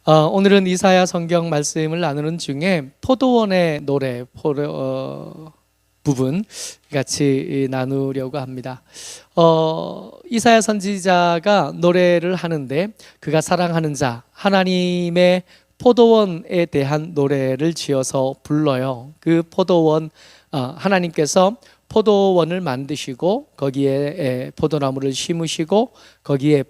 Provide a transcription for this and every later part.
오늘은 이사야 성경 말씀을 나누는 중에 포도원의 노래 부분 같이 나누려고 합니다. 이사야 선지자가 노래를 하는데 그가 사랑하는 자 하나님의 포도원에 대한 노래를 지어서 불러요. 그 포도원, 하나님께서 포도원을 만드시고 거기에 포도나무를 심으시고 거기에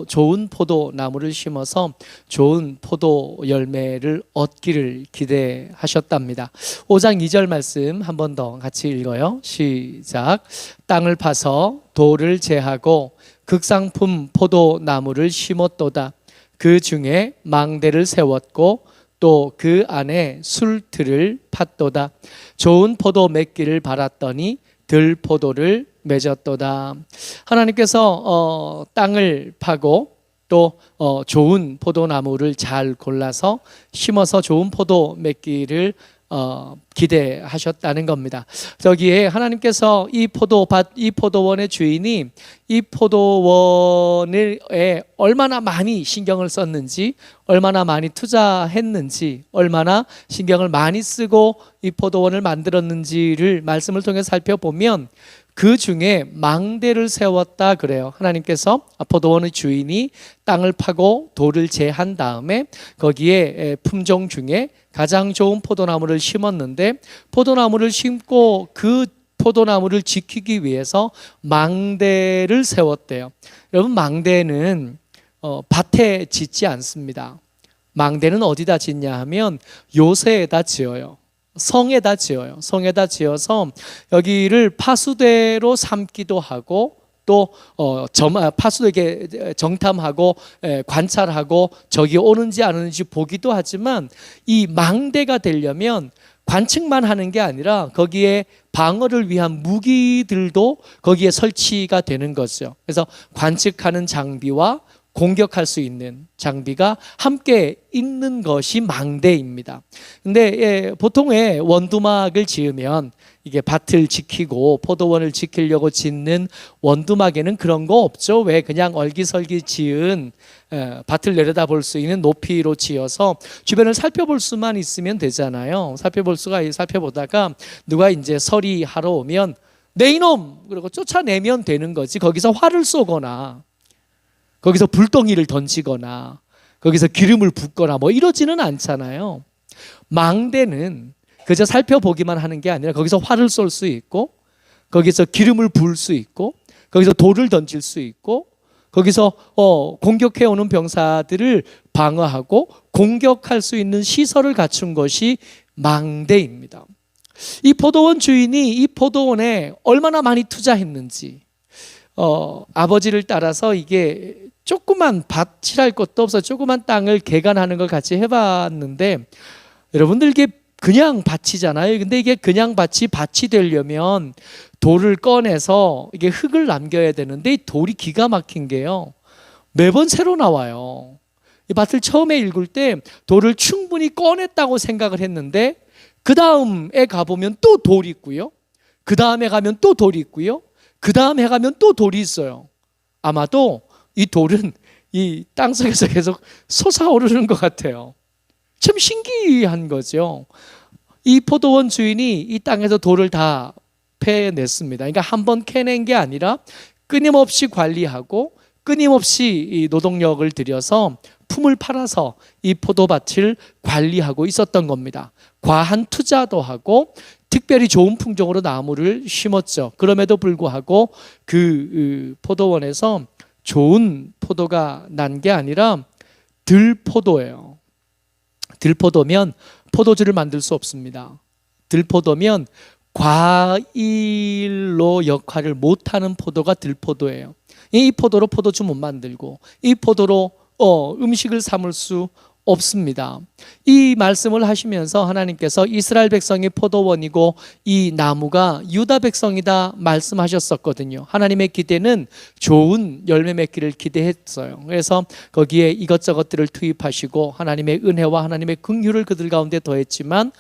좋은 포도나무를 심어서 좋은 포도 열매를 얻기를 기대하셨답니다. 5장 2절 말씀 한 번 더 같이 읽어요. 시작. 땅을 파서 돌을 제하고 극상품 포도나무를 심었도다. 그 중에 망대를 세웠고 또 그 안에 술틀을 팠도다. 좋은 포도 맺기를 바랐더니 들포도를 맺었도다. 하나님께서 땅을 파고 또 좋은 포도나무를 잘 골라서 심어서 좋은 포도 맺기를 기대하셨다는 겁니다. 저기에 하나님께서 이 포도원의 주인이 이 포도원에 얼마나 많이 신경을 썼는지, 얼마나 많이 투자했는지, 얼마나 신경을 많이 쓰고 이 포도원을 만들었는지를 말씀을 통해 살펴보면 그 중에 망대를 세웠다 그래요. 하나님께서 포도원의 주인이 땅을 파고 돌을 제한 다음에 거기에 품종 중에 가장 좋은 포도나무를 심었는데 포도나무를 심고 그 포도나무를 지키기 위해서 망대를 세웠대요. 여러분, 망대는 밭에 짓지 않습니다. 망대는 어디다 짓냐 하면 요새에다 지어요. 성에다 지어요. 성에다 지어서 여기를 파수대로 삼기도 하고 또 파수되게 정탐하고 관찰하고 적이 오는지 안 오는지 보기도 하지만 이 망대가 되려면 관측만 하는 게 아니라 거기에 방어를 위한 무기들도 거기에 설치가 되는 거죠. 그래서 관측하는 장비와 공격할 수 있는 장비가 함께 있는 것이 망대입니다. 근데 보통의 원두막을 지으면 이게 밭을 지키고 포도원을 지키려고 짓는 원두막에는 그런 거 없죠. 왜 그냥 얼기설기 지은 밭을 내려다볼 수 있는 높이로 지어서 주변을 살펴볼 수만 있으면 되잖아요. 살펴보다가 누가 이제 서리하러 오면 내 이놈! 그러고 쫓아내면 되는 거지. 거기서 활을 쏘거나 거기서 불덩이를 던지거나 거기서 기름을 붓거나 뭐 이러지는 않잖아요. 망대는 그저 살펴보기만 하는 게 아니라 거기서 활을 쏠 수 있고 거기서 기름을 부을 수 있고 거기서 돌을 던질 수 있고 거기서 공격해오는 병사들을 방어하고 공격할 수 있는 시설을 갖춘 것이 망대입니다. 이 포도원 주인이 이 포도원에 얼마나 많이 투자했는지 아버지를 따라서 이게 조그만 밭이랄 것도 없어 조그만 땅을 개간하는 걸 같이 해봤는데 여러분들 이게 그냥 밭이잖아요. 근데 이게 그냥 밭이 되려면 돌을 꺼내서 이게 흙을 남겨야 되는데 이 돌이 기가 막힌 게요. 매번 새로 나와요. 이 밭을 처음에 읽을 때 돌을 충분히 꺼냈다고 생각을 했는데 그 다음에 가보면 또 돌이 있고요. 그 다음에 가면 또 돌이 있고요. 그 다음에 가면 또 돌이 있어요. 아마도 이 돌은 이 땅속에서 계속 솟아오르는 것 같아요. 참 신기한 거죠. 이 포도원 주인이 이 땅에서 돌을 다 패냈습니다. 그러니까 한 번 캐낸 게 아니라 끊임없이 관리하고 끊임없이 이 노동력을 들여서 품을 팔아서 이 포도밭을 관리하고 있었던 겁니다. 과한 투자도 하고 특별히 좋은 품종으로 나무를 심었죠. 그럼에도 불구하고 그 포도원에서 좋은 포도가 난 게 아니라 들포도예요. 들포도면 포도주를 만들 수 없습니다. 들포도면 과일로 역할을 못하는 포도가 들포도예요. 이 포도로 포도주 못 만들고 이 포도로 음식을 삼을 수 없습니다. 이 말씀을 하시면서 하나님께서 이스라엘 백성이 포도원이고 이 나무가 유다 백성이다 말씀하셨었거든요. 하나님의 기대는 좋은 열매 맺기를 기대했어요. 그래서 거기에 이것저것들을 투입하시고 하나님의 은혜와 하나님의 긍휼을 그들 가운데 더했지만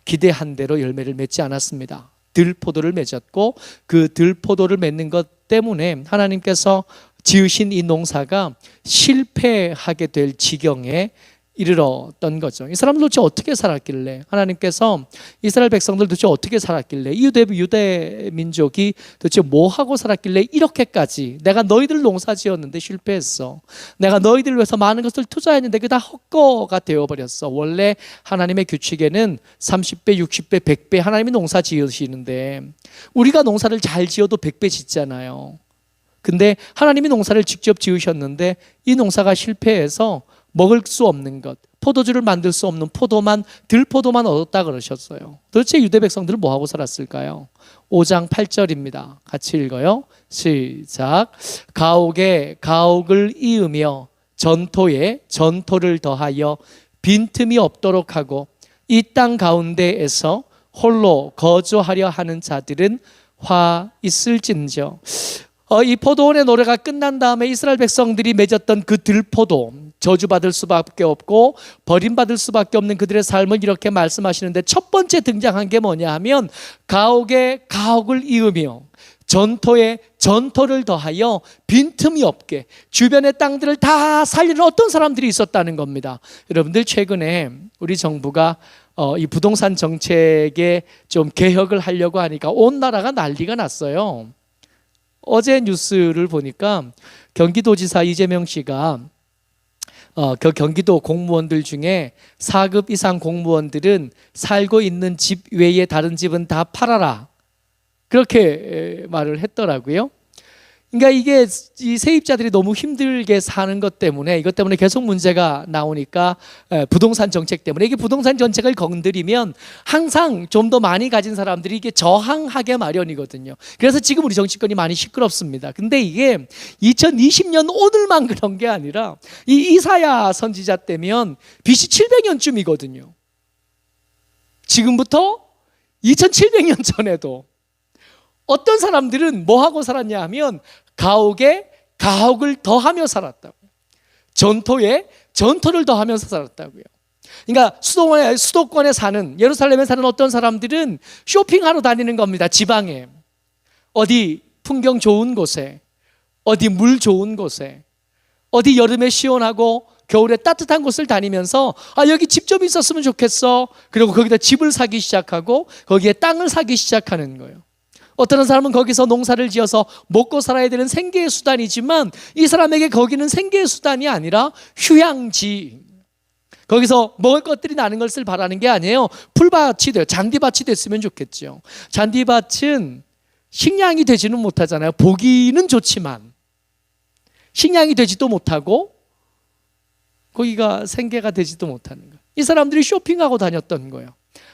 기대한 대로 열매를 맺지 않았습니다. 들포도를 맺었고 그 들포도를 맺는 것 때문에 하나님께서 지으신 이 농사가 실패하게 될 지경에 이르렀던 거죠. 이 사람들 도대체 어떻게 살았길래, 하나님께서 이스라엘 백성들 도대체 어떻게 살았길래, 이 유대 민족이 도대체 뭐 하고 살았길래 이렇게까지, 내가 너희들 농사 지었는데 실패했어, 내가 너희들 위해서 많은 것을 투자했는데 그게 다 헛거가 되어버렸어. 원래 하나님의 규칙에는 30배, 60배, 100배 하나님이 농사 지으시는데 우리가 농사를 잘 지어도 100배 짓잖아요. 근데 하나님이 농사를 직접 지으셨는데 이 농사가 실패해서 먹을 수 없는 것, 포도주를 만들 수 없는 포도만, 들포도만 얻었다 그러셨어요. 도대체 유대 백성들은 뭐하고 살았을까요? 5장 8절입니다. 같이 읽어요. 시작. 가옥에 가옥을 이으며 전토에 전토를 더하여 빈틈이 없도록 하고 이 땅 가운데에서 홀로 거주하려 하는 자들은 화 있을진저. 이 포도원의 노래가 끝난 다음에 이스라엘 백성들이 맺었던 그 들포도, 저주받을 수밖에 없고 버림받을 수밖에 없는 그들의 삶을 이렇게 말씀하시는데, 첫 번째 등장한 게 뭐냐 하면 가옥에 가옥을 이으며 전토에 전토를 더하여 빈틈이 없게, 주변의 땅들을 다 살리는 어떤 사람들이 있었다는 겁니다. 여러분들, 최근에 우리 정부가 이 부동산 정책에 좀 개혁을 하려고 하니까 온 나라가 난리가 났어요. 어제 뉴스를 보니까 경기도지사 이재명 씨가 그 경기도 공무원들 중에 4급 이상 공무원들은 살고 있는 집 외에 다른 집은 다 팔아라, 그렇게 말을 했더라고요. 그러니까 이게 이 세입자들이 너무 힘들게 사는 것 때문에, 이것 때문에 계속 문제가 나오니까, 부동산 정책 때문에, 이게 부동산 정책을 건드리면 항상 좀 더 많이 가진 사람들이 이게 저항하게 마련이거든요. 그래서 지금 우리 정치권이 많이 시끄럽습니다. 근데 이게 2020년 오늘만 그런 게 아니라 이 이사야 선지자 때면 BC 700년쯤이거든요. 지금부터 2700년 전에도 어떤 사람들은 뭐 하고 살았냐 하면 가옥에 가옥을 더하며 살았다고요. 전토에 전토를 더하면서 살았다고요. 그러니까 수도권에 사는, 예루살렘에 사는 어떤 사람들은 쇼핑하러 다니는 겁니다. 지방에, 어디 풍경 좋은 곳에, 어디 물 좋은 곳에, 어디 여름에 시원하고 겨울에 따뜻한 곳을 다니면서 여기 집 좀 있었으면 좋겠어. 그리고 거기다 집을 사기 시작하고 거기에 땅을 사기 시작하는 거예요. 어떤 사람은 거기서 농사를 지어서 먹고 살아야 되는 생계의 수단이지만 이 사람에게 거기는 생계의 수단이 아니라 휴양지, 거기서 먹을 것들이 나는 것을 바라는 게 아니에요. 풀밭이 돼요. 잔디밭이 됐으면 좋겠죠. 잔디밭은 식량이 되지는 못하잖아요. 보기는 좋지만 식량이 되지도 못하고 거기가 생계가 되지도 못하는 거예요. 이 사람들이 쇼핑하고 다녔던 거예요.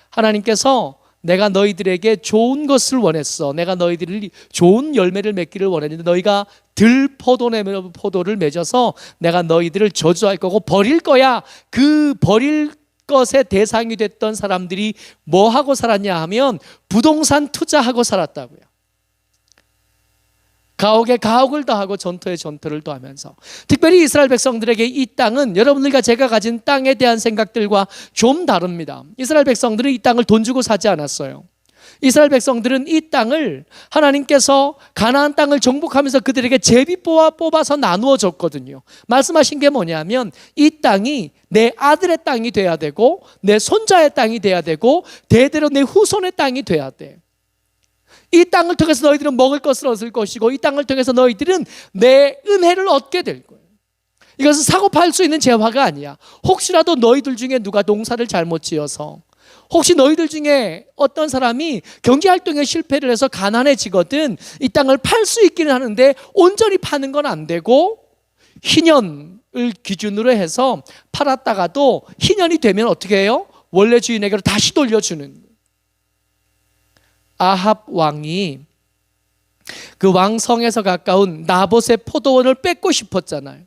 하나님께서 내가 너희들에게 좋은 것을 원했어, 내가 너희들이 좋은 열매를 맺기를 원했는데 너희가 포도를 맺어서 내가 너희들을 저주할 거고 버릴 거야. 그 버릴 것의 대상이 됐던 사람들이 뭐 하고 살았냐 하면 부동산 투자하고 살았다고요. 가옥에 가옥을 더하고 전토에 전토를 더하면서, 특별히 이스라엘 백성들에게 이 땅은 여러분들과 제가 가진 땅에 대한 생각들과 좀 다릅니다. 이스라엘 백성들은 이 땅을 돈 주고 사지 않았어요. 이스라엘 백성들은 이 땅을 하나님께서 가나안 땅을 정복하면서 그들에게 제비 뽑아서 나누어 줬거든요. 말씀하신 게 뭐냐면 이 땅이 내 아들의 땅이 돼야 되고 내 손자의 땅이 돼야 되고 대대로 내 후손의 땅이 돼야 돼. 이 땅을 통해서 너희들은 먹을 것을 얻을 것이고 이 땅을 통해서 너희들은 내 은혜를 얻게 될 거예요. 이것은 사고 팔 수 있는 재화가 아니야. 혹시라도 너희들 중에 누가 농사를 잘못 지어서, 혹시 너희들 중에 어떤 사람이 경제활동에 실패를 해서 가난해지거든 이 땅을 팔 수 있기는 하는데 온전히 파는 건 안 되고 희년을 기준으로 해서 팔았다가도 희년이 되면 어떻게 해요? 원래 주인에게로 다시 돌려주는 거예요. 아합 왕이 그 왕성에서 가까운 나봇의 포도원을 뺏고 싶었잖아요.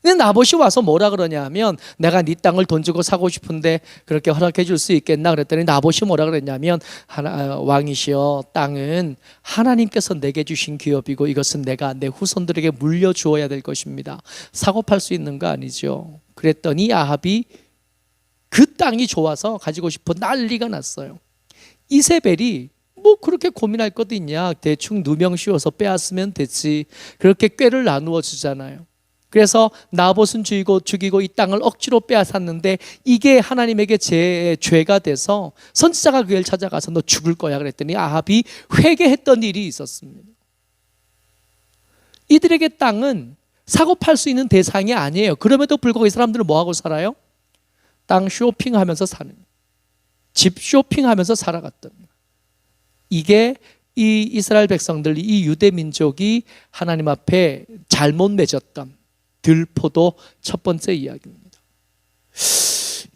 근데 나봇이 와서 뭐라 그러냐 하면 내가 네 땅을 돈 주고 사고 싶은데 그렇게 허락해 줄 수 있겠나 그랬더니 나봇이 뭐라 그랬냐면 왕이시여, 땅은 하나님께서 내게 주신 기업이고 이것은 내가 내 후손들에게 물려주어야 될 것입니다. 사고 팔 수 있는 거 아니죠. 그랬더니 아합이 그 땅이 좋아서 가지고 싶어 난리가 났어요. 이세벨이 뭐 그렇게 고민할 것도 있냐, 대충 누명 씌워서 빼앗으면 됐지, 그렇게 꾀를 나누어 주잖아요. 그래서 나봇은 죽이고 이 땅을 억지로 빼앗았는데 이게 하나님에게 죄가 돼서 선지자가 그를 찾아가서 너 죽을 거야 그랬더니 아합이 회개했던 일이 있었습니다. 이들에게 땅은 사고 팔 수 있는 대상이 아니에요. 그럼에도 불구하고 이 사람들은 뭐하고 살아요? 땅 쇼핑하면서 사는, 집 쇼핑하면서 살아갔던, 이게 이 이스라엘 백성들, 이 유대 민족이 하나님 앞에 잘못 맺었던 들포도 첫 번째 이야기입니다.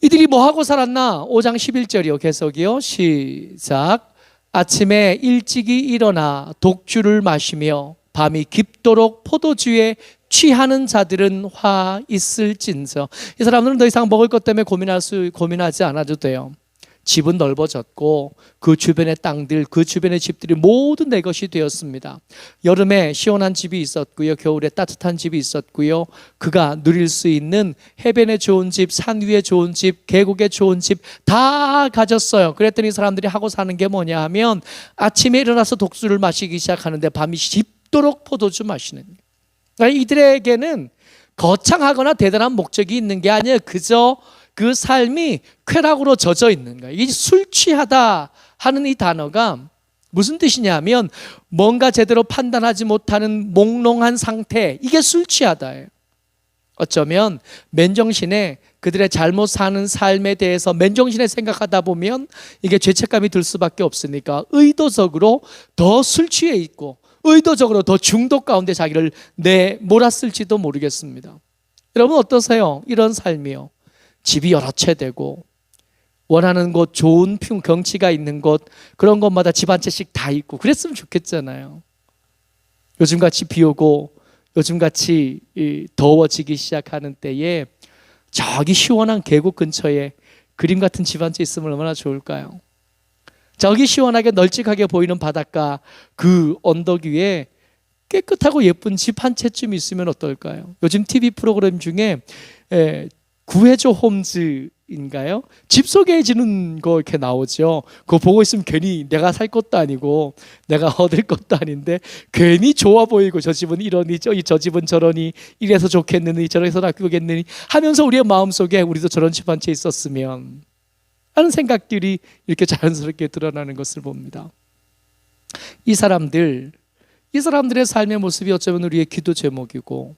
이들이 뭐하고 살았나? 5장 11절이요. 계속이요. 시작. 아침에 일찍이 일어나 독주를 마시며 밤이 깊도록 포도주에 취하는 자들은 화 있을진저. 이 사람들은 더 이상 먹을 것 때문에 고민하지 않아도 돼요. 집은 넓어졌고 그 주변의 땅들, 그 주변의 집들이 모두 내 것이 되었습니다. 여름에 시원한 집이 있었고요, 겨울에 따뜻한 집이 있었고요, 그가 누릴 수 있는 해변에 좋은 집, 산 위에 좋은 집, 계곡에 좋은 집 다 가졌어요. 그랬더니 사람들이 하고 사는 게 뭐냐 하면 아침에 일어나서 독주를 마시기 시작하는데 밤이 깊도록 포도주 마시는 거예요. 그러니까 이들에게는 거창하거나 대단한 목적이 있는 게 아니에요. 그저 그 삶이 쾌락으로 젖어 있는 거예요. 이 술 취하다 하는 이 단어가 무슨 뜻이냐면 뭔가 제대로 판단하지 못하는 몽롱한 상태, 이게 술 취하다예요. 어쩌면 맨정신에 그들의 잘못 사는 삶에 대해서 맨정신에 생각하다 보면 이게 죄책감이 들 수밖에 없으니까 의도적으로 더 술 취해 있고 의도적으로 더 중독 가운데 자기를 몰았을지도 모르겠습니다. 여러분 어떠세요? 이런 삶이요. 집이 여러 채 되고 원하는 곳, 좋은 경치가 있는 곳, 그런 곳마다 집 한 채씩 다 있고 그랬으면 좋겠잖아요. 요즘같이 비 오고 요즘같이 더워지기 시작하는 때에 저기 시원한 계곡 근처에 그림 같은 집 한 채 있으면 얼마나 좋을까요? 저기 시원하게 널찍하게 보이는 바닷가 그 언덕 위에 깨끗하고 예쁜 집 한 채쯤 있으면 어떨까요? 요즘 TV 프로그램 중에 구해줘 홈즈인가요? 집 소개해주는 거 이렇게 나오죠. 그거 보고 있으면 괜히 내가 살 것도 아니고 내가 얻을 것도 아닌데 괜히 좋아 보이고 저 집은 이러니 저 집은 저러니 이래서 좋겠느니 저래서 나쁘겠느니 하면서 우리의 마음속에 우리도 저런 집 한 채 있었으면 하는 생각들이 이렇게 자연스럽게 드러나는 것을 봅니다. 이 사람들의 삶의 모습이 어쩌면 우리의 기도 제목이고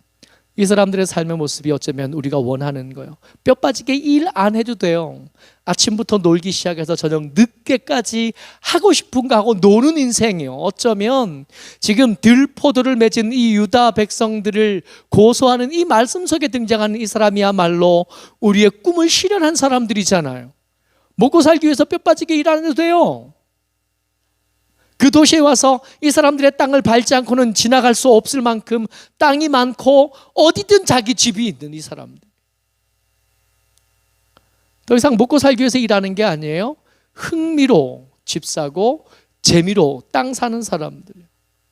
이 사람들의 삶의 모습이 어쩌면 우리가 원하는 거예요. 뼈 빠지게 일 안 해도 돼요. 아침부터 놀기 시작해서 저녁 늦게까지 하고 싶은 거 하고 노는 인생이에요. 어쩌면 지금 들포도를 맺은 이 유다 백성들을 고소하는 이 말씀 속에 등장하는 이 사람이야말로 우리의 꿈을 실현한 사람들이잖아요. 먹고 살기 위해서 뼈 빠지게 일 안 해도 돼요. 그 도시에 와서 이 사람들의 땅을 밟지 않고는 지나갈 수 없을 만큼 땅이 많고 어디든 자기 집이 있는 이 사람들. 더 이상 먹고 살기 위해서 일하는 게 아니에요. 흥미로 집 사고 재미로 땅 사는 사람들.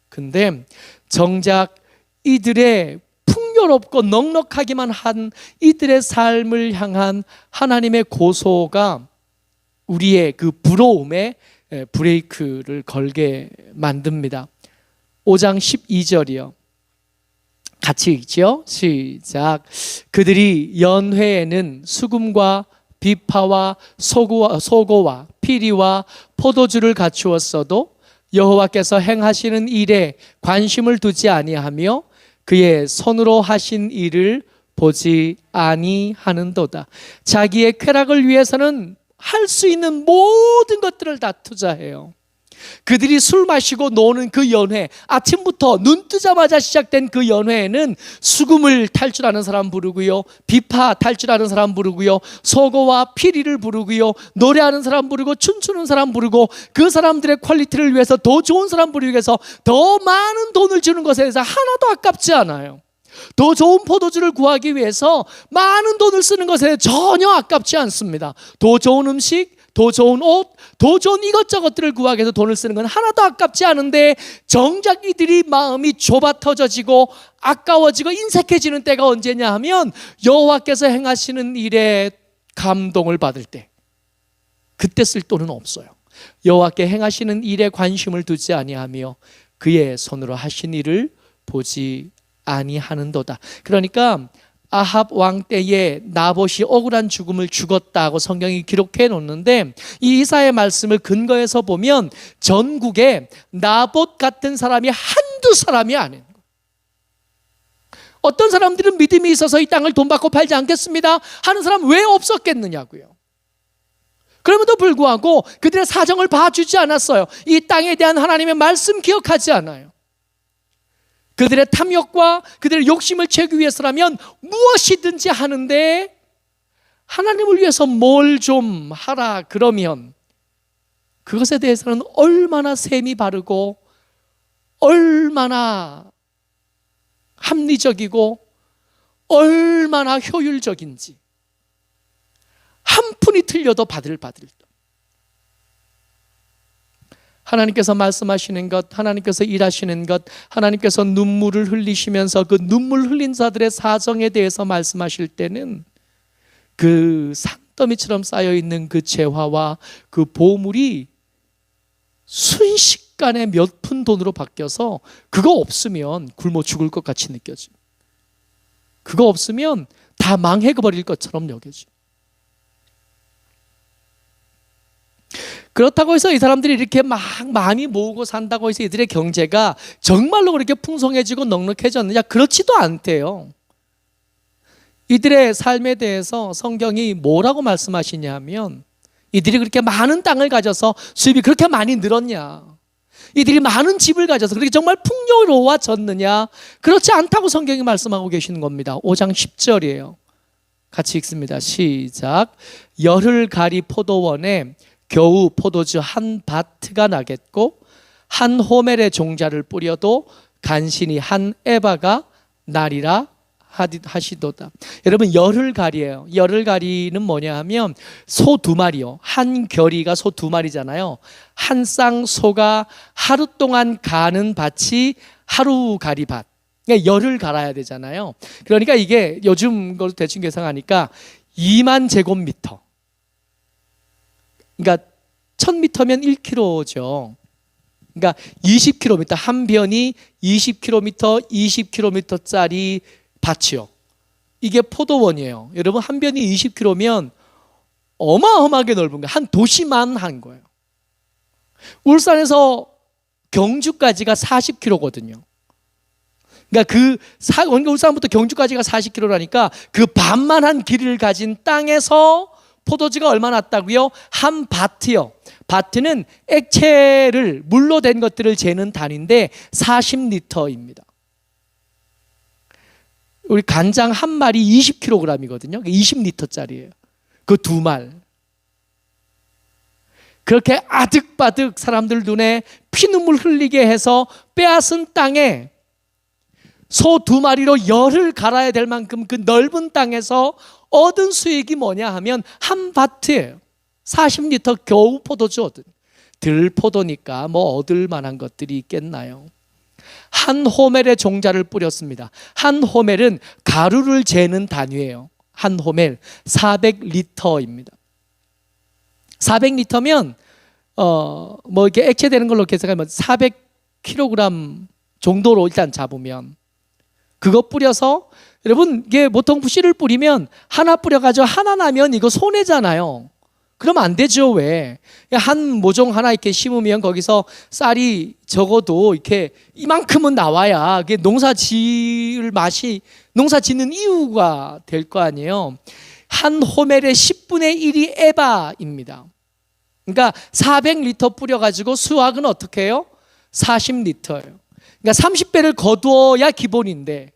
근데 정작 이들의 풍요롭고 넉넉하기만 한 이들의 삶을 향한 하나님의 고소가 우리의 그 부러움에 브레이크를 걸게 만듭니다. 5장 12절이요. 같이 읽죠. 시작. 그들이 연회에는 수금과 비파와 소고와 피리와 포도주를 갖추었어도 여호와께서 행하시는 일에 관심을 두지 아니하며 그의 손으로 하신 일을 보지 아니하는도다. 자기의 쾌락을 위해서는 할 수 있는 모든 것들을 다 투자해요. 그들이 술 마시고 노는 그 연회, 아침부터 눈 뜨자마자 시작된 그 연회에는 수금을 탈 줄 아는 사람 부르고요, 비파 탈 줄 아는 사람 부르고요, 소고와 피리를 부르고요, 노래하는 사람 부르고 춤추는 사람 부르고 그 사람들의 퀄리티를 위해서 더 좋은 사람 부르기 위해서 더 많은 돈을 주는 것에 대해서 하나도 아깝지 않아요. 더 좋은 포도주를 구하기 위해서 많은 돈을 쓰는 것에 전혀 아깝지 않습니다. 더 좋은 음식, 더 좋은 옷, 더 좋은 이것저것들을 구하기 위해서 돈을 쓰는 건 하나도 아깝지 않은데 정작 이들이 마음이 좁아 터져지고 아까워지고 인색해지는 때가 언제냐 하면 여호와께서 행하시는 일에 감동을 받을 때, 그때 쓸 돈은 없어요. 여호와께 행하시는 일에 관심을 두지 아니하며 그의 손으로 하신 일을 보지 아니하는도다. 그러니까 아합 왕 때에 나봇이 억울한 죽음을 죽었다고 성경이 기록해 놓는데, 이 이사야의 말씀을 근거해서 보면 전국에 나봇 같은 사람이 한두 사람이 아닌 거예요. 어떤 사람들은 믿음이 있어서 이 땅을 돈 받고 팔지 않겠습니다 하는 사람 왜 없었겠느냐고요. 그럼에도 불구하고 그들의 사정을 봐주지 않았어요. 이 땅에 대한 하나님의 말씀 기억하지 않아요. 그들의 탐욕과 그들의 욕심을 채우기 위해서라면 무엇이든지 하는데, 하나님을 위해서 뭘 좀 하라 그러면 그것에 대해서는 얼마나 셈이 바르고 얼마나 합리적이고 얼마나 효율적인지, 한 푼이 틀려도 바들바들. 하나님께서 말씀하시는 것, 하나님께서 일하시는 것, 하나님께서 눈물을 흘리시면서 그 눈물 흘린 자들의 사정에 대해서 말씀하실 때는 그 산더미처럼 쌓여있는 그 재화와 그 보물이 순식간에 몇 푼 돈으로 바뀌어서 그거 없으면 굶어 죽을 것 같이 느껴져. 그거 없으면 다 망해버릴 것처럼 여겨져. 그렇다고 해서 이 사람들이 이렇게 막 많이 모으고 산다고 해서 이들의 경제가 정말로 그렇게 풍성해지고 넉넉해졌느냐? 그렇지도 않대요. 이들의 삶에 대해서 성경이 뭐라고 말씀하시냐 하면, 이들이 그렇게 많은 땅을 가져서 수입이 그렇게 많이 늘었냐? 이들이 많은 집을 가져서 그렇게 정말 풍요로워졌느냐? 그렇지 않다고 성경이 말씀하고 계시는 겁니다. 5장 10절이에요. 같이 읽습니다. 시작. 열흘 가리 포도원에 겨우 포도주 한 바트가 나겠고 한 호멜의 종자를 뿌려도 간신히 한 에바가 나리라 하시도다. 여러분, 열흘가리예요. 열흘가리는 뭐냐 하면 소 두 마리요. 한 겨리가 소 두 마리잖아요. 한 쌍 소가 하루 동안 가는 밭이 하루가리 밭. 그러니까 열흘 갈아야 되잖아요. 그러니까 이게 요즘 걸로 대충 계산하니까 2만 제곱미터. 그러니까 1000m면 1km죠. 그러니까 20km, 한 변이 20km, 20km짜리 밭이요. 이게 포도원이에요. 여러분, 한 변이 20km면 어마어마하게 넓은 거예요. 한 도시만 한 거예요. 울산에서 경주까지가 40km거든요. 그러니까 울산부터 경주까지가 40km라니까 그 반만한 길이를 가진 땅에서 포도주가 얼마 났다고요? 한 바트요. 바트는 액체를 물로 된 것들을 재는 단위인데 40리터입니다. 우리 간장 한 마리 20kg이거든요. 20리터짜리예요. 그 두 말. 그렇게 아득바득 사람들 눈에 피눈물 흘리게 해서 빼앗은 땅에 소 두 마리로 열을 갈아야 될 만큼 그 넓은 땅에서 얻은 수익이 뭐냐 하면 한 바트예요. 40리터 겨우 포도주 얻은. 들포도니까 뭐 얻을 만한 것들이 있겠나요? 한 호멜의 종자를 뿌렸습니다. 한 호멜은 가루를 재는 단위예요. 한 호멜 400리터입니다. 400리터면 뭐 이렇게 액체되는 걸로 계산하면 400kg 정도로 일단 잡으면, 그거 뿌려서, 여러분 이게 보통 씨를 뿌리면 하나 뿌려가지고 하나 나면 이거 손해잖아요. 그러면 안 되죠. 왜? 한 모종 하나 이렇게 심으면 거기서 쌀이 적어도 이렇게 이만큼은 나와야 그게 농사 짓는 이유가 될 거 아니에요. 한 호멜의 10분의 1이 에바입니다. 그러니까 400리터 뿌려가지고 수확은 어떻게 해요? 40리터예요. 그러니까 30배를 거두어야 기본인데,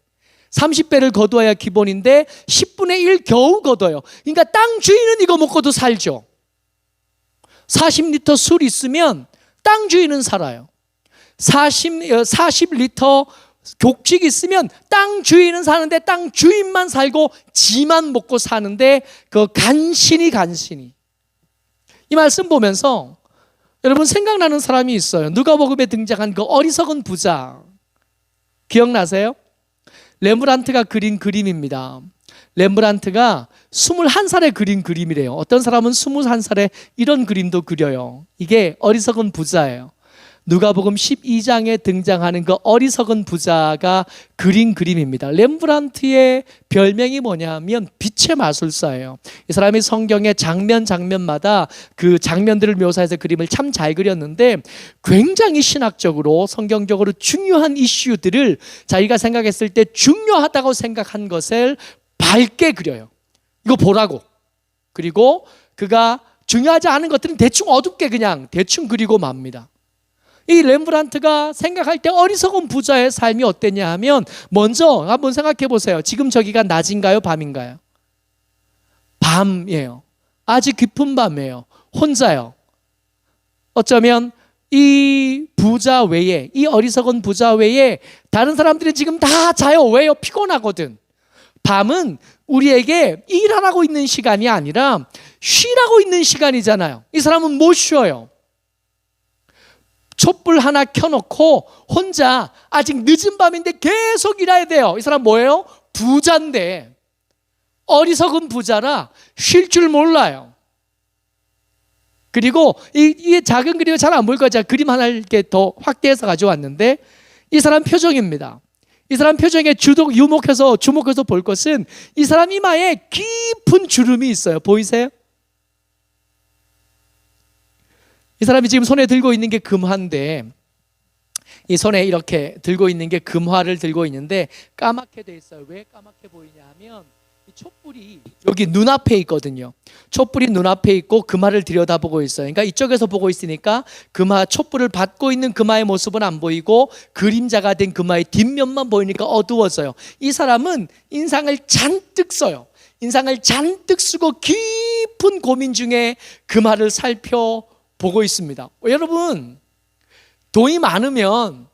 30배를 거두어야 기본인데 10분의 1 겨우 거둬요. 그러니까 땅 주인은 이거 먹고도 살죠. 40리터 술 있으면 땅 주인은 살아요. 40리터 곡식 있으면 땅 주인은 사는데 땅 주인만 살고 지만 먹고 사는데 그 간신히 이 말씀 보면서 여러분 생각나는 사람이 있어요. 누가복음에 등장한 그 어리석은 부자 기억나세요? 레므란트가 그린 그림입니다. 레므란트가 21살에 그린 그림이래요. 어떤 사람은 21살에 이런 그림도 그려요. 이게 어리석은 부자예요. 누가복음 12장에 등장하는 그 어리석은 부자가 그린 그림입니다. 렘브란트의 별명이 뭐냐면 빛의 마술사예요. 이 사람이 성경의 장면마다 그 장면들을 묘사해서 그림을 참 잘 그렸는데, 굉장히 신학적으로 성경적으로 중요한 이슈들을 자기가 생각했을 때 중요하다고 생각한 것을 밝게 그려요. 이거 보라고. 그리고 그가 중요하지 않은 것들은 대충 어둡게 그냥 대충 그리고 맙니다. 이 렘브란트가 생각할 때 어리석은 부자의 삶이 어땠냐 하면, 먼저 한번 생각해 보세요. 지금 저기가 낮인가요, 밤인가요? 밤이에요. 아주 깊은 밤이에요. 혼자요. 어쩌면 이 부자 외에, 이 어리석은 부자 외에 다른 사람들이 지금 다 자요. 왜요? 피곤하거든. 밤은 우리에게 일하라고 있는 시간이 아니라 쉬라고 있는 시간이잖아요. 이 사람은 못 쉬어요. 촛불 하나 켜놓고 혼자 아직 늦은 밤인데 계속 일해야 돼요. 이 사람 뭐예요? 부자인데, 어리석은 부자라 쉴 줄 몰라요. 그리고 이 작은 그림이 잘 안 보일 거예요. 제가 그림 하나 이렇게 더 확대해서 가져왔는데, 이 사람 표정입니다. 이 사람 표정에 주목해서 볼 것은 이 사람 이마에 깊은 주름이 있어요. 보이세요? 이 사람이 지금 손에 들고 있는 게 금화인데, 이 손에 이렇게 들고 있는 게 금화를 들고 있는데 까맣게 돼 있어요. 왜 까맣게 보이냐 하면, 이 촛불이 여기 눈앞에 있거든요. 촛불이 눈앞에 있고 금화를 들여다보고 있어요. 그러니까 이쪽에서 보고 있으니까 금화, 촛불을 받고 있는 금화의 모습은 안 보이고 그림자가 된 금화의 뒷면만 보이니까 어두워져요. 이 사람은 인상을 잔뜩 써요. 인상을 잔뜩 쓰고 깊은 고민 중에 금화를 살펴보고 있습니다. 여러분, 돈이 많으면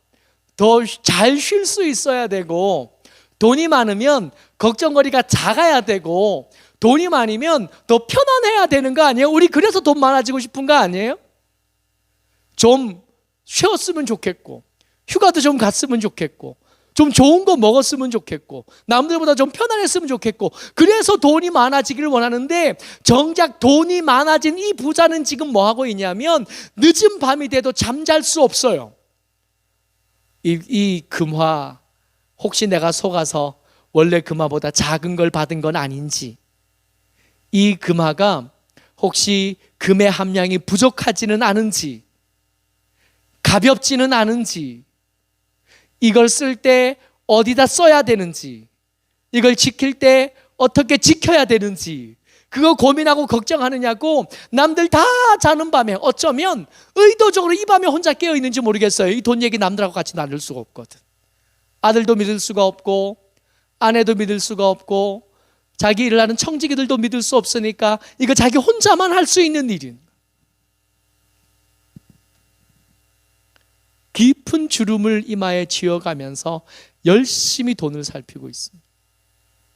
더 잘 쉴 수 있어야 되고, 돈이 많으면 걱정거리가 작아야 되고, 돈이 많으면 더 편안해야 되는 거 아니에요? 우리 그래서 돈 많아지고 싶은 거 아니에요? 좀 쉬었으면 좋겠고, 휴가도 좀 갔으면 좋겠고, 좀 좋은 거 먹었으면 좋겠고, 남들보다 좀 편안했으면 좋겠고, 그래서 돈이 많아지기를 원하는데, 정작 돈이 많아진 이 부자는 지금 뭐 하고 있냐면 늦은 밤이 돼도 잠잘 수 없어요. 이 금화, 혹시 내가 속아서 원래 금화보다 작은 걸 받은 건 아닌지, 이 금화가 혹시 금의 함량이 부족하지는 않은지, 가볍지는 않은지, 이걸 쓸 때 어디다 써야 되는지, 이걸 지킬 때 어떻게 지켜야 되는지, 그거 고민하고 걱정하느냐고. 남들 다 자는 밤에 어쩌면 의도적으로 이 밤에 혼자 깨어 있는지 모르겠어요. 이 돈 얘기 남들하고 같이 나눌 수가 없거든. 아들도 믿을 수가 없고, 아내도 믿을 수가 없고, 자기 일을 하는 청지기들도 믿을 수 없으니까 이거 자기 혼자만 할 수 있는 일인, 깊은 주름을 이마에 지어가면서 열심히 돈을 살피고 있습니다.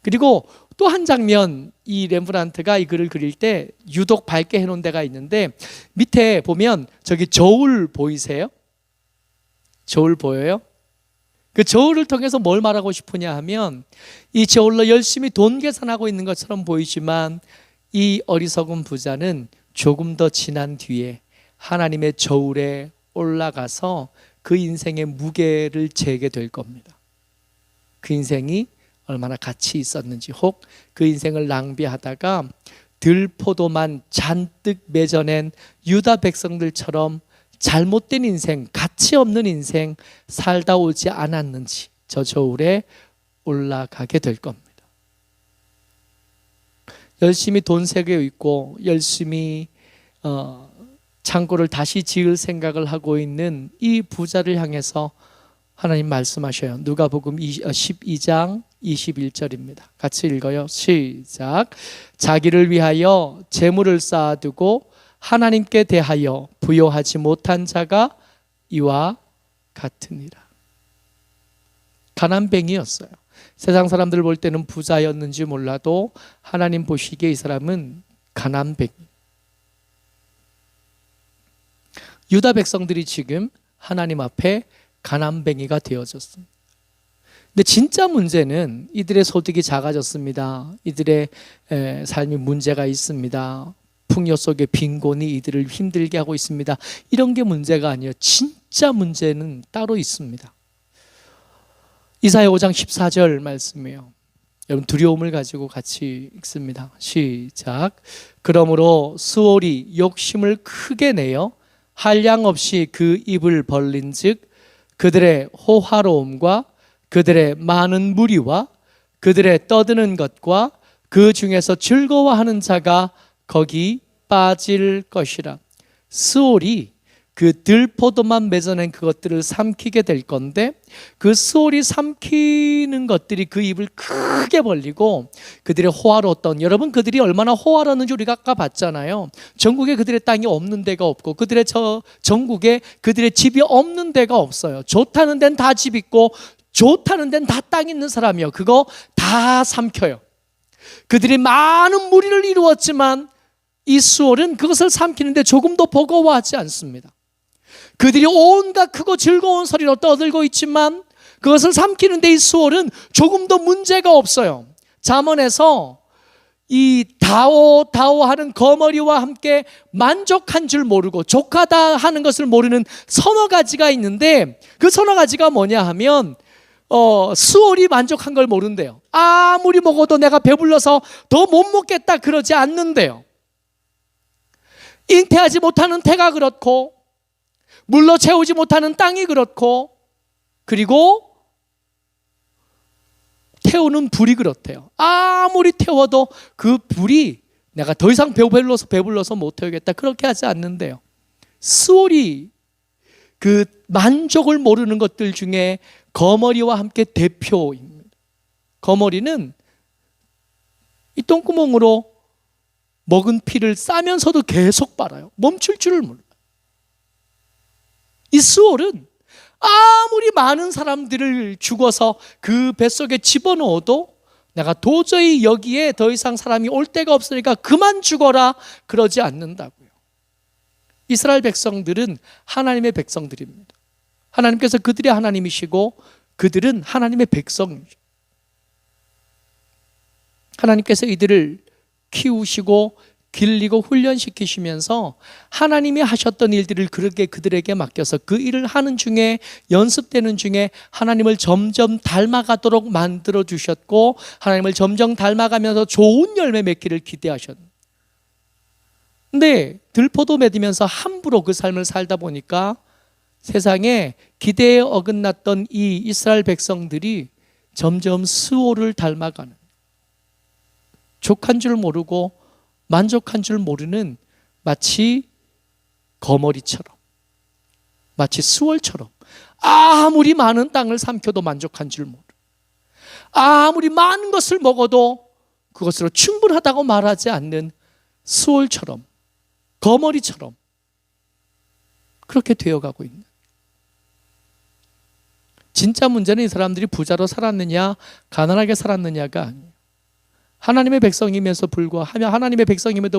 그리고 또 한 장면, 이 렘브란트가 이 글을 그릴 때 유독 밝게 해놓은 데가 있는데, 밑에 보면 저기 저울 보이세요? 저울 보여요? 그 저울을 통해서 뭘 말하고 싶으냐 하면, 이 저울로 열심히 돈 계산하고 있는 것처럼 보이지만 이 어리석은 부자는 조금 더 지난 뒤에 하나님의 저울에 올라가서 그 인생의 무게를 재게 될 겁니다. 그 인생이 얼마나 가치 있었는지, 혹 그 인생을 낭비하다가 들포도만 잔뜩 맺어낸 유다 백성들처럼 잘못된 인생, 가치 없는 인생 살다 오지 않았는지 저 저울에 올라가게 될 겁니다. 열심히 돈 세고 있고, 열심히 창고를 다시 지을 생각을 하고 있는 이 부자를 향해서 하나님 말씀하셔요. 누가복음 12장 21절입니다. 같이 읽어요. 시작. 자기를 위하여 재물을 쌓아두고 하나님께 대하여 부요하지 못한 자가 이와 같으니라. 가난뱅이였어요. 세상 사람들 볼 때는 부자였는지 몰라도 하나님 보시기에 이 사람은 가난뱅이. 유다 백성들이 지금 하나님 앞에 가난뱅이가 되어졌습니다. 근데 진짜 문제는 이들의 소득이 작아졌습니다. 이들의 삶이 문제가 있습니다. 풍요 속의 빈곤이 이들을 힘들게 하고 있습니다. 이런 게 문제가 아니에요. 진짜 문제는 따로 있습니다. 이사야 5장 14절 말씀이에요. 여러분 두려움을 가지고 같이 읽습니다. 시작. 그러므로 수월이 욕심을 크게 내어 한량 없이 그 입을 벌린즉 그들의 호화로움과 그들의 많은 무리와 그들의 떠드는 것과 그 중에서 즐거워하는 자가 거기 빠질 것이라. 스올이 그 들포도만 맺어낸 그것들을 삼키게 될 건데, 그 스올이 삼키는 것들이 그 입을 크게 벌리고 그들의 호화로웠던, 여러분 그들이 얼마나 호화로웠는지 우리가 아까 봤잖아요. 전국에 그들의 땅이 없는 데가 없고 그들의 전국에 그들의 집이 없는 데가 없어요. 좋다는 데는 다 집 있고 좋다는 데는 다 땅 있는 사람이요. 그거 다 삼켜요. 그들이 많은 무리를 이루었지만 이 수월은 그것을 삼키는데 조금도 버거워하지 않습니다. 그들이 온갖 크고 즐거운 소리로 떠들고 있지만 그것을 삼키는데 이 수월은 조금도 문제가 없어요. 잠언에서 이 다오하는 거머리와 함께 만족한 줄 모르고 족하다 하는 것을 모르는 서너 가지가 있는데, 그 서너 가지가 뭐냐 하면 수월이 만족한 걸 모른대요. 아무리 먹어도 내가 배불러서 더 못 먹겠다 그러지 않는데요. 잉태하지 못하는 태가 그렇고 물로 채우지 못하는 땅이 그렇고, 그리고 태우는 불이 그렇대요. 아무리 태워도 그 불이 내가 더 이상 배불러서 못 태우겠다 그렇게 하지 않는데요. 수월이 그 만족을 모르는 것들 중에 거머리와 함께 대표입니다. 거머리는 이 똥구멍으로 먹은 피를 싸면서도 계속 빨아요. 멈출 줄을 몰라요. 이 수월은 아무리 많은 사람들을 죽어서 그 뱃속에 집어넣어도 내가 도저히 여기에 더 이상 사람이 올 데가 없으니까 그만 죽어라 그러지 않는다고요. 이스라엘 백성들은 하나님의 백성들입니다. 하나님께서 그들의 하나님이시고 그들은 하나님의 백성이죠. 하나님께서 이들을 키우시고 길리고 훈련시키시면서 하나님이 하셨던 일들을 그들에게 맡겨서 그 일을 하는 중에, 연습되는 중에 하나님을 점점 닮아가도록 만들어 주셨고, 하나님을 점점 닮아가면서 좋은 열매 맺기를 기대하셨는데, 근데 들포도 맺으면서 함부로 그 삶을 살다 보니까 세상에 기대에 어긋났던 이 이스라엘 백성들이 점점 스올을 닮아가는, 족한 줄 모르고 만족한 줄 모르는, 마치 거머리처럼, 마치 스올처럼 아무리 많은 땅을 삼켜도 만족한 줄 모르고, 아무리 많은 것을 먹어도 그것으로 충분하다고 말하지 않는 스올처럼, 거머리처럼 그렇게 되어가고 있는. 진짜 문제는 이 사람들이 부자로 살았느냐 가난하게 살았느냐가 아니에요. 하나님의 백성임에도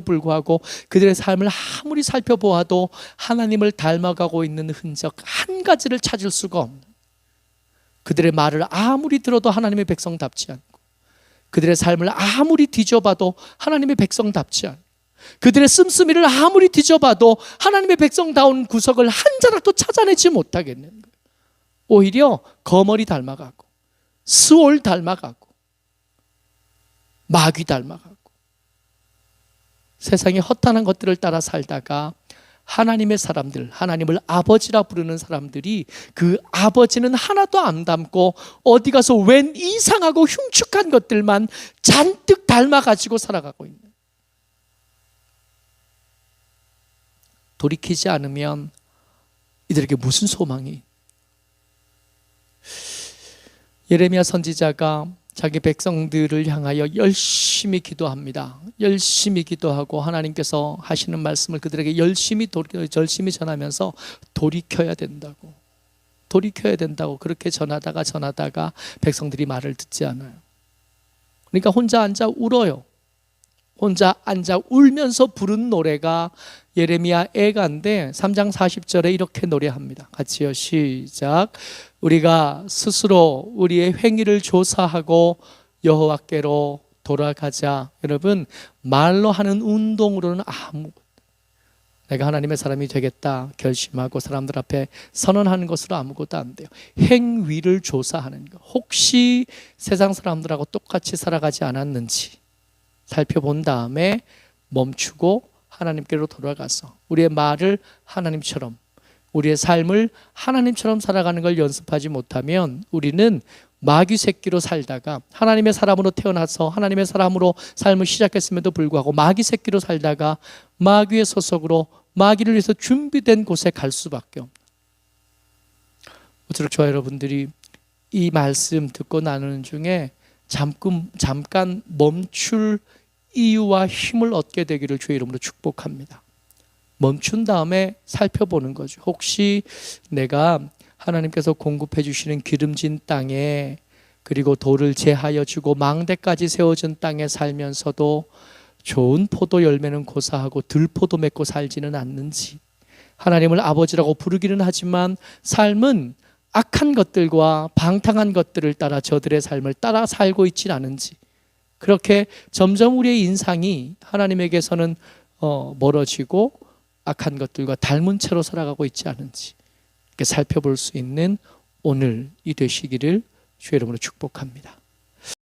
불구하고 그들의 삶을 아무리 살펴보아도 하나님을 닮아가고 있는 흔적 한 가지를 찾을 수가 없는, 그들의 말을 아무리 들어도 하나님의 백성답지 않고, 그들의 삶을 아무리 뒤져봐도 하나님의 백성답지 않고, 그들의 씀씀이를 아무리 뒤져봐도 하나님의 백성다운 구석을 한 자락도 찾아내지 못하겠는 거예요. 오히려 거머리 닮아가고 스올 닮아가고 마귀 닮아가고 세상의 허탄한 것들을 따라 살다가 하나님의 사람들, 하나님을 아버지라 부르는 사람들이 그 아버지는 하나도 안 닮고 어디 가서 웬 이상하고 흉측한 것들만 잔뜩 닮아가지고 살아가고 있는, 돌이키지 않으면 이들에게 무슨 소망이? 예레미야 선지자가 자기 백성들을 향하여 열심히 기도합니다. 열심히 기도하고 하나님께서 하시는 말씀을 그들에게 열심히 전하면서 돌이켜야 된다고 그렇게 전하다가 백성들이 말을 듣지 않아요. 그러니까 혼자 앉아 울어요. 혼자 앉아 울면서 부른 노래가 예레미야 애가인데 3장 40절에 이렇게 노래합니다. 같이요. 시작. 우리가 스스로 우리의 행위를 조사하고 여호와께로 돌아가자. 여러분, 말로 하는 운동으로는 내가 하나님의 사람이 되겠다 결심하고 사람들 앞에 선언하는 것으로 아무것도 안 돼요. 행위를 조사하는 거. 혹시 세상 사람들하고 똑같이 살아가지 않았는지 살펴본 다음에 멈추고 하나님께로 돌아가서 우리의 말을 하나님처럼, 우리의 삶을 하나님처럼 살아가는 걸 연습하지 못하면 우리는 마귀 새끼로 살다가, 하나님의 사람으로 태어나서 하나님의 사람으로 삶을 시작했음에도 불구하고 마귀 새끼로 살다가 마귀의 소속으로 마귀를 위해서 준비된 곳에 갈 수밖에 없는. 모쪼록 저와 여러분들이 이 말씀 듣고 나누는 중에 잠깐 멈출 이유와 힘을 얻게 되기를 주의 이름으로 축복합니다. 멈춘 다음에 살펴보는 거죠. 혹시 내가 하나님께서 공급해 주시는 기름진 땅에, 그리고 돌을 제하여 주고 망대까지 세워준 땅에 살면서도 좋은 포도 열매는 고사하고 들포도 맺고 살지는 않는지, 하나님을 아버지라고 부르기는 하지만 삶은 악한 것들과 방탕한 것들을 따라 저들의 삶을 따라 살고 있지는 않은지, 그렇게 점점 우리의 인상이 하나님에게서는 멀어지고 악한 것들과 닮은 채로 살아가고 있지 않은지 이렇게 살펴볼 수 있는 오늘이 되시기를 주의 이름으로 축복합니다.